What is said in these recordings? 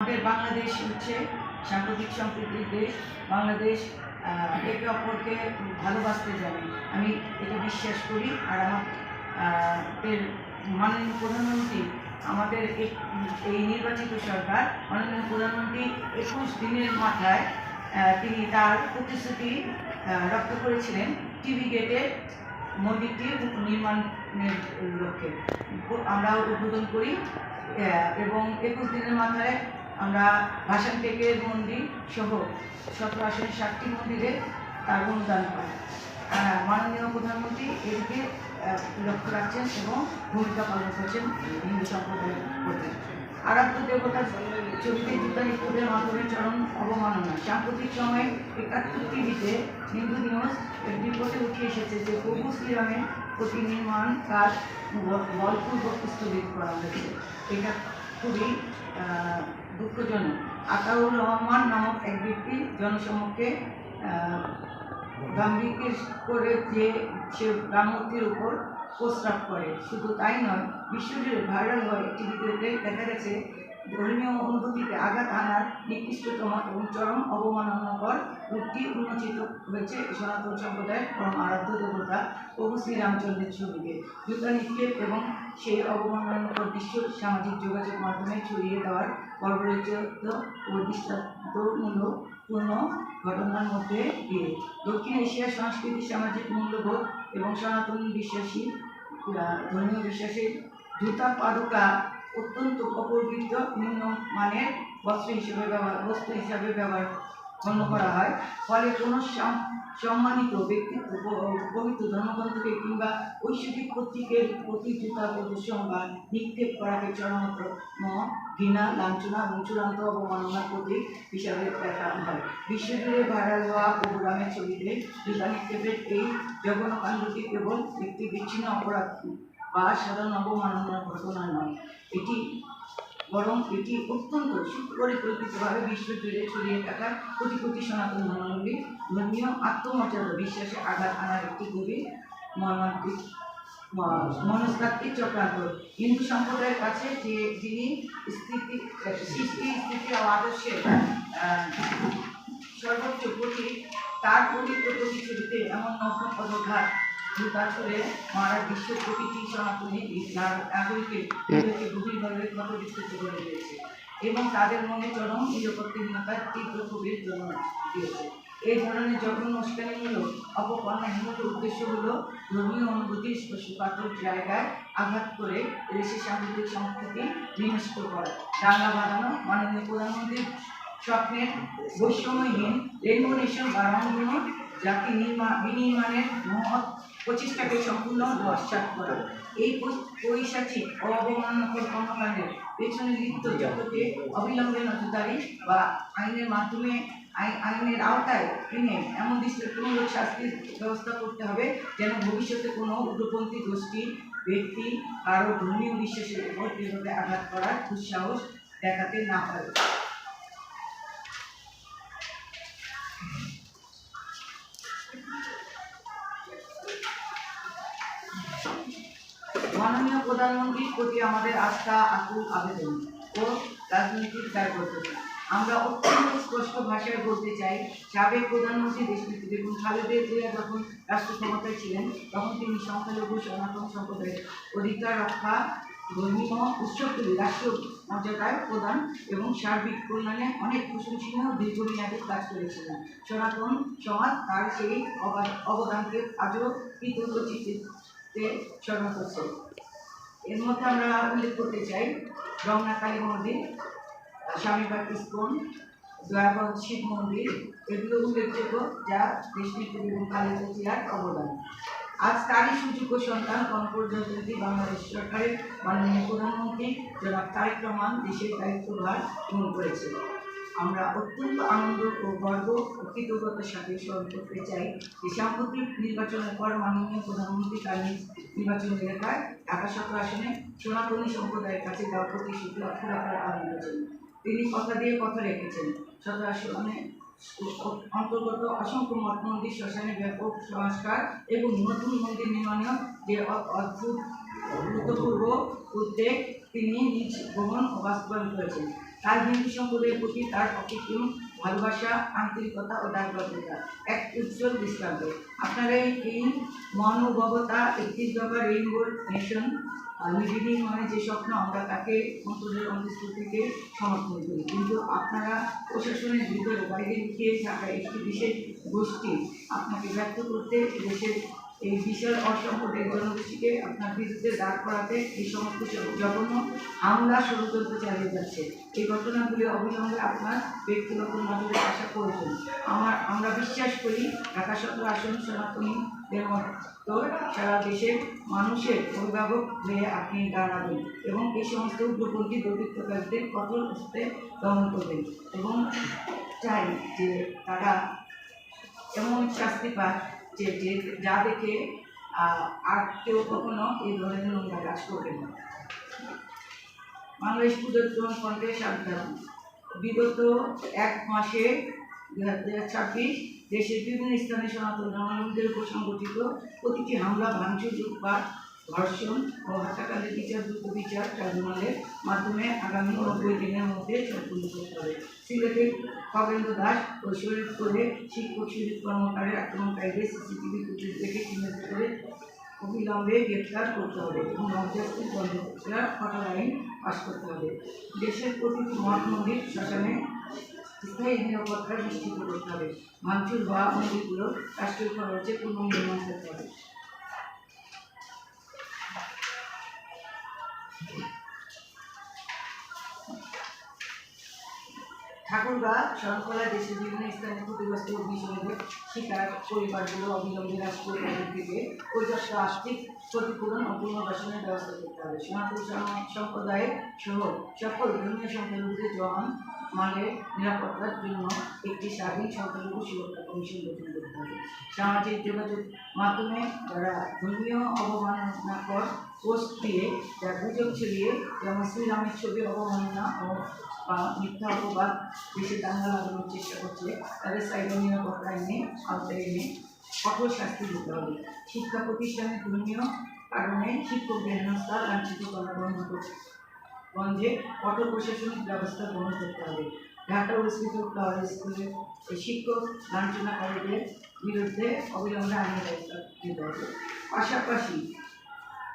আমাদের বাংলাদেশ হচ্ছে সাম্প্রতিক সম্প্রীতির দেশ। বাংলাদেশ একে অপরকে ভালোবাসতে জানে, আমি এটা বিশ্বাস করি। আর আমাদের মাননীয় প্রধানমন্ত্রী, আমাদের এই নির্বাচিত সরকার, মাননীয় প্রধানমন্ত্রী 21 দিনের মাথায় তিনি তার প্রতিশ্রুতি রক্ষা করেছিলেন টিভি গেটের মন্দিরটি নির্মাণের লক্ষ্যে। আমরা উদ্বোধন করি এবং 21 দিনের মাথায় আমরা ভাসান টেকের মন্দির সহ 17 আসনের 7টি মন্দিরে তার অনুদান পাই। মাননীয় প্রধানমন্ত্রী এদিকে লক্ষ্য রাখছেন এবং ভূমিকা পালন করছেন হিন্দু সম্প্রদায়ের প্রতি। আরাধ্য দেবতার ছবিতে যুদ্ধানিত্যদের মাধ্যমে চরম অবমাননা। সাম্প্রতিক সময়ে 71 টিভিতে হিন্দু নিউজ রিপোর্টে উঠে এসেছে যে প্রভু শ্রীরামের প্রতি নির্মাণ কাজ বলপূর্বক স্থগিত করা হয়েছে। এটা খুবই দুঃখজনক। আতাউর রহমান নামক এক ব্যক্তি জনসমক্ষে গাম্ভীর্য করে যে সে রাম মূর্তির উপর প্রস্রাব করে, শুধু তাই নয়, বিশ্বজুড়ে ভাইরাল হয়ে একটি ভিডিওতে দেখা গেছে ধর্মীয় অনুভূতিতে আঘাত আনার নিকৃষ্টতম এবং চরম অবমাননাকর রূপটি উন্মোচিত হয়েছে সনাতন সম্প্রদায়ের পরম আরাধ্য দেবতা প্রভু শ্রীরামচন্দ্রের ছবিতে। জুতা নিক্ষেপ এবং সেই অবমাননাকর দৃশ্য সামাজিক যোগাযোগ মাধ্যমে ছড়িয়ে দেওয়ার বর্বরোচিত ও দৃষ্টান্তমূলকপূর্ণ ঘটনার মধ্যে দিয়ে দক্ষিণ এশিয়ার সংস্কৃতি, সামাজিক মূল্যবোধ এবং সনাতন বিশ্বাসী ধর্মীয় বিশ্বাসের জুতা পাদুকা অত্যন্ত অপবিত্র নিম্নমানের বস্তু হিসাবে ব্যবহার গণ্য করা হয়। ফলে কোনো সম্মানিত ব্যক্তিত্ব পবিত্র ধর্মগ্রন্থকে কিংবা ঐশ্বরিক কর্তৃকের প্রতি জুতা প্রদর্শন বা নিক্ষেপ করাকে চরমতম ঘৃণা, লাঞ্ছনা এবং চূড়ান্ত অবমাননার প্রতীক হিসাবে দেখা হয়। বিশ্বজুড়ে ভাইরাল হওয়া প্রভু রামের ছবিতে জুতা নিক্ষেপের এই জঘন্য কাণ্ডটি কেবল একটি বিচ্ছিন্ন অপরাধ বা সাধারণ অবমাননার ঘটনা নয়, এটি অত্যন্ত সুপরিকল্পিতভাবে বিশ্বজুড়ে ছড়িয়ে থাকা কোটি কোটি সনাতন ধর্মাবলম্বী ধর্মীয় আত্মমর্যাদা বিশ্বাসে আঘাত আনার একটি গভীর মর্মান্তিক মনস্তাত্ত্বিক চক্রান্ত। হিন্দু সম্প্রদায়ের কাছে যিনি সৃষ্টি স্থিতি ও আদর্শের সর্বোচ্চ প্রতীক, তার পবিত্র প্রতিচ্ছবিতে এমন নগ্ন পদঘাত জুতা ছুড়ে মারা বিশ্ব প্রকৃতি সনাতনী নাগরিকের গভীরভাবে ক্ষতবিক্ষত করে দিয়েছে এবং তাদের মনে চরম নিরাপত্তাহীনতার তীব্র ক্ষোভের জন্ম দিয়েছে। এই ধরনের জঘন্য উস্কানিমূলক অপকর্মহীনতার উদ্দেশ্য হল ধর্মীয় অনুভূতির স্পর্শকাতর জায়গায় আঘাত করে দেশের সাংস্কৃতিক সংস্কৃতি বিনষ্ট করা, দাঙ্গা বাঁধানো। মাননীয় প্রধানমন্ত্রীর স্বপ্নের বৈষম্যহীন রেনবো নেশন বা রংধনু জাতি বিনির্মাণের মহৎ প্রচেষ্টাকে সম্পূর্ণ নস্যাৎ করা। এই পৈশাচিক ও অবমাননাকর কর্মকাণ্ডের পেছনে লিপ্ত জগতে অবিলম্বে নজরদারি বা আইনের আওতায় এনে এমন দৃষ্টান্তমূলক শাস্তির ব্যবস্থা করতে হবে যেন ভবিষ্যতে কোনো উগ্রপন্থী গোষ্ঠী ব্যক্তি কারো ধর্মীয় বিশ্বাসের উপর এভাবে আঘাত করার দুঃসাহস দেখাতে না পারে। মাননীয় প্রধানমন্ত্রীর প্রতি আমাদের আস্থা, আকুল আবেদন ও রাজনৈতিক দায়বদ্ধতা। আমরা অত্যন্ত স্পষ্ট ভাষায় বলতে চাই, সাবেক প্রধানমন্ত্রী দেশনেত্রী বেগম খালেদা জিয়া যখন রাষ্ট্র ক্ষমতায় ছিলেন তখন তিনি সংখ্যালঘু সনাতন সম্প্রদায়ের অধিকার রক্ষা, ধর্মীয় উৎসবগুলি রাষ্ট্রীয় মর্যাদায় প্রদান এবং সার্বিক কল্যাণে অনেক প্রশংসনীয় দীর্ঘমেয়াদী কাজ করেছিলেন। সনাতন সমাজ তার সেই অবদানকে আজও কৃতজ্ঞ চিত্তে স্মরণ করছে। এর মধ্যে আমরা উল্লেখ করতে চাই রমনা কালী মন্দির, স্বামীবাগ ইস্কন, দয়াগঞ্জ শিব মন্দির, এগুলো উল্লেখযোগ্য যা দেশনেত্রী বেগম খালেদা জিয়ার অবদান। আজ তারই সুযোগ্য সন্তান গণপ্রজাতন্ত্রী বাংলাদেশ সরকারের মাননীয় প্রধানমন্ত্রী জনাব তারেক রহমান দেশের দায়িত্বভার গ্রহণ করেছে। আমরা অত্যন্ত আনন্দ ও গর্ব ও কৃতজ্ঞতার সাথে স্মরণ করতে চাই যে সাম্প্রতিক নির্বাচনের পর মাননীয় প্রধানমন্ত্রী তার নির্বাচন এলাকায় ঢাকা 17 আসনে সনাতনী সম্প্রদায়ের কাছে দেওয়া প্রতিশ্রুতি অক্ষুণ্ণ রাখার আহ্বান করেছেন। তিনি কথা দিয়ে কথা রেখেছেন। 17 আসনে অন্তর্গত অসংখ্য মঠ মন্দির, শ্মশানে ব্যাপক সংস্কার এবং নতুন মন্দির নির্মাণেও যে অভূতপূর্ব উদ্যোগ তিনি নিজ ভ্রমণ ও বাস্তবায়ন করেছেন। রাজনৈতিক সম্প্রদায়ের প্রতি তার অকৃত্রিম ভালোবাসা, আন্তরিকতা ও দায়বদ্ধতা এক উজ্জ্বল দৃষ্টান্ত। আপনারা এই মহানুভবতা 31 দফা রেইনবো নেশন নিবিড় মানে যে স্বপ্ন, আমরা তাকে অন্তরের অন্তঃস্থল থেকে সমর্থন করি। কিন্তু আপনারা প্রশাসনের ভিতরে বাইরে লুকিয়ে থাকা একটি বিশেষ গোষ্ঠী আপনাকে ব্যর্থ করতে, দেশের এই বিশাল অসংখ্য জনগোষ্ঠীকে আপনার বিরুদ্ধে দাঁড় করাতে এই সমস্ত জঘন্য হামলা ষড়যন্ত্র চালিয়ে যাচ্ছে। এই ঘটনাগুলি অবিলম্বে আপনার ব্যক্তিগত নজরে আসা প্রয়োজন। আমরা বিশ্বাস করি ঢাকা 17 আসন সনাতনীদের মতো সারা দেশের মানুষের অভিভাবক হয়ে আপনি দাঁড়াবেন এবং এই সমস্ত উগ্রপন্থী দুর্বৃত্তকারীদের কঠোর হস্তে দমন করবেন এবং চাই যে তারা এমন শাস্তি পায় যে যা দেখে আর কেউ কখনো এই ধরনের নোংরা কাজ করবে না। বাংলাদেশ ক্ষুদ্র ফ্রন্টের সাবধান। বিগত এক মাসে 2026 দেশের বিভিন্ন স্থানে সনাতন ধর্মাবলম্বীদের উপর সংগঠিত প্রতিটি হামলা, ভাঙচুর, লুটপাট, ধর্ষণ ও হত্যাকাণ্ডের বিচার দ্রুত বিচার ট্রাইব্যুনালের মাধ্যমে আগামী 90 দিনের মধ্যে সম্পূর্ণ করতে হবে। সিলেটের খগেন্দ্র দাস ও শরীরপুরে শিক্ষক সুজিত কর্মকারের আক্রমণকারীদের সিসিটিভি ফুটেজ দেখে চিহ্নিত করে অবিলম্বে গ্রেপ্তার করতে হবে এবং মধ্যস্থ বন্ধ কঠোর আইন পাশ করতে হবে। দেশের প্রতিটি মঠ মন্দির, শ্মশানে স্থায়ী নিরাপত্তা নিশ্চিত করতে হবে। ভাঙচুর হওয়া মন্দিরগুলো রাষ্ট্রীয় খরচে পুনর্নির্মাণ করতে হবে। ঠাকুরগাঁ শরণখোলা দেশের বিভিন্ন স্থানে ক্ষতিগ্রস্ত অগ্নিসংযোগের শিকার পরিবারগুলো অবিলম্বে রাষ্ট্রীয় বাজেট থেকে পর্যাপ্ত আর্থিক ক্ষতিপূরণ ও পুনর্বাসনের ব্যবস্থা করতে হবে। সনাতন সম্প্রদায়ের সহ সকল ধর্মীয় সংখ্যালঘুদের জওয়ান মালের নিরাপত্তার জন্য একটি স্বাধীন সংখ্যালঘু সুরক্ষা কমিশন গঠন করতে হবে। সামাজিক যোগাযোগ মাধ্যমে যারা ধর্মীয় অবমাননাকর পোস্ট দিয়ে যা গুজব ছড়িয়ে, যেমন শ্রীরামের ছবি অবমাননা ও বা মিথ্যা অপবাদ দেশে দাঙ্গা লাগানোর চেষ্টা করছে, তাদের সাইবার নিরাপত্তা আইনে আওতায় এনে কঠোর শাস্তি দিতে হবে। শিক্ষা প্রতিষ্ঠানে ধর্মীয় কারণে শিক্ষকদের হেনস্থা, লাঞ্ছিত করা গঞ্জে কঠোর প্রশাসনিক ব্যবস্থা গ্রহণ করতে হবে। ঢাকা অবস্থিত ফ্লাওয়ার স্কুলের শিক্ষক লাঞ্ছনাকারীদের বিরুদ্ধে অবিলম্বে আইনি ব্যবস্থা নিতে হবে। পাশাপাশি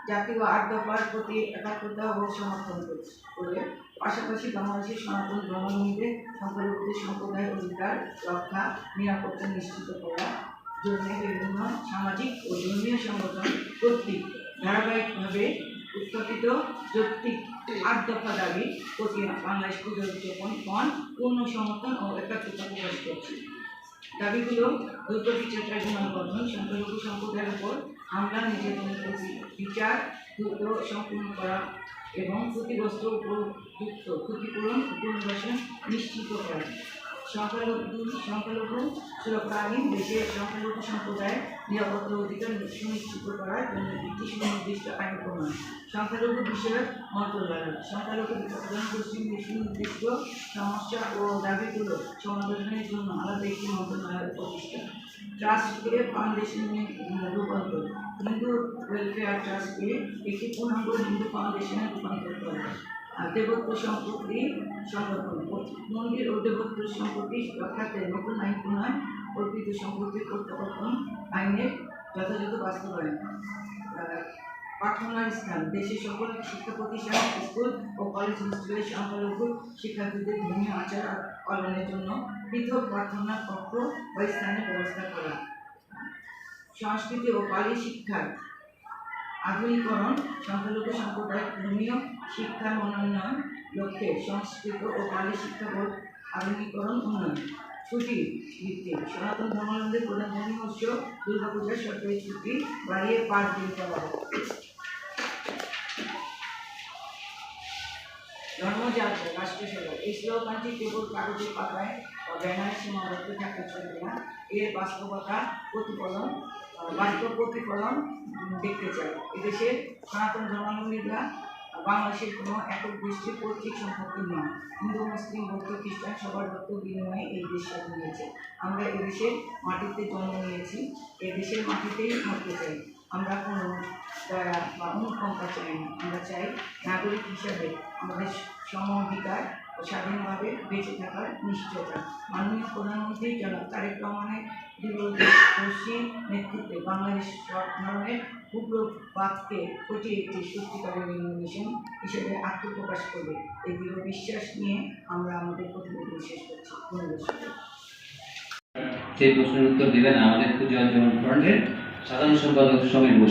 জাতীয় 8 দফার প্রতি একাত্মতা ও সমর্থন করে পাশাপাশি বাংলাদেশের সনাতন ধর্মাবলম্বীদের সংখ্যালঘুদের সম্প্রদায়ের অধিকার রক্ষা, নিরাপত্তা নিশ্চিত করার জন্য বিভিন্ন সামাজিক ও ধর্মীয় সংগঠন কর্তৃক ধারাবাহিকভাবে উত্থাপিত যৌক্তিক 8 দফা দাবি প্রতি বাংলাদেশ ক্ষুদ্র পূর্ণ সমর্থন ও একাত্মতা প্রকাশ করছে। দাবিগুলো দ্রুত বিচার ট্রাইব্যুনাল গঠন, সংখ্যালঘু সম্প্রদায়ের উপর হামলা, নির্যাতনের বিচার দ্রুত সম্পূর্ণ করা এবং ক্ষতিগ্রস্ত উপযুক্ত ক্ষতিপূরণ ও পুনর্বাসন নিশ্চিত করা। সংখ্যালঘু সুরক্ষা আইন দেশের সংখ্যালঘু সম্প্রদায়ের নিরাপত্তা অধিকার সুনিশ্চিত করার জন্য একটি সুনির্দিষ্ট আইন প্রণয়ন। সংখ্যালঘু বিষয়ক মন্ত্রণালয় সংখ্যালঘু জনগোষ্ঠীর সুনির্দিষ্ট সমস্যা ও দাবিগুলো সমাধানের জন্য আলাদা একটি মন্ত্রণালয় প্রতিষ্ঠা। ট্রাস্টকে ফাউন্ডেশনে রূপান্তর, হিন্দু ওয়েলফেয়ার ট্রাস্টকে একটি পূর্ণাঙ্গ হিন্দু ফাউন্ডেশনে রূপান্তর করা। দেবত্ব সম্পত্তি সংরক্ষণ, মন্দির ও দেবত্ব সম্পত্তি রক্ষার্থে নতুন আইন প্রণয়ন, অর্পিত সম্পত্তি প্রত্যাবর্তন আইনের যথাযথ বাস্তবায়ন। প্রার্থনার স্থান, দেশের সকল শিক্ষা প্রতিষ্ঠান, স্কুল ও কলেজ হোস্টেলের সংখ্যালঘু শিক্ষার্থীদের ধর্মীয় আচার পালনের জন্য পৃথক প্রার্থনা কক্ষ বা স্থানের ব্যবস্থা করা। সংস্কৃতি ও পালি শিক্ষার আধুনিকরণ, সংখ্যালঘু সম্প্রদায়ের ধর্মীয় শিক্ষার মনোন্নয়ন লক্ষ্যে সংস্কৃত ও পালি শিক্ষা বোর্ড আধুনিকরণ উন্নয়ন। ছুটি ভিত্তিক, সনাতন ধর্মাবলম্বীদের প্রধান ধর্মীয় উৎসব দুর্গাপূজার সরকারি ছুটি বাড়িয়ে 5 দিন করা হয়। ধর্মযাত্রা, রাষ্ট্রসেবা, এই স্লোগানটি কেবল কাগজের পাতায় বা ব্যানারে সীমাবদ্ধ থাকতে চলবে না, এর বাস্তব প্রতিফলন দেখতে চাই। এদেশের সনাতন ধর্মাবলম্বীরা বাংলাদেশের কোনো একক গোষ্ঠীর পৈতৃক সম্পত্তি নয়। হিন্দু, মুসলিম, বৌদ্ধ, খ্রিস্টান সবার রক্ত বিনিময়ে এই দেশ স্বাধীন হয়েছে। আমরা এদেশের মাটিতে জন্ম নিয়েছি, এদেশের মাটিতেই মরতে চাই। আমরা কোনো দয়া বা অনুকম্পা চাই না, আমরা চাই নাগরিক হিসাবে আমাদের সম অধিকার ও স্বাধীনভাবে বেঁচে থাকার নিশ্চয়তা। মাননীয় প্রধানমন্ত্রী জনাব তারেক রহমানের দূরদর্শী নেতৃত্বে বাংলাদেশ সব ধরনের উগ্রবাদকে ঘটিয়ে একটি সত্যিকারের রেভলিউশন হিসেবে আত্মপ্রকাশ করবে, এই দৃঢ় বিশ্বাস নিয়ে আমরা আমাদের প্রতিবেদন শেষ করছি। ধন্যবাদ। সেই প্রশ্নের উত্তর দিবেন আমাদের ক্ষুদ্র ফ্রন্টের সাধারণ সম্পাদক সমীর বসু।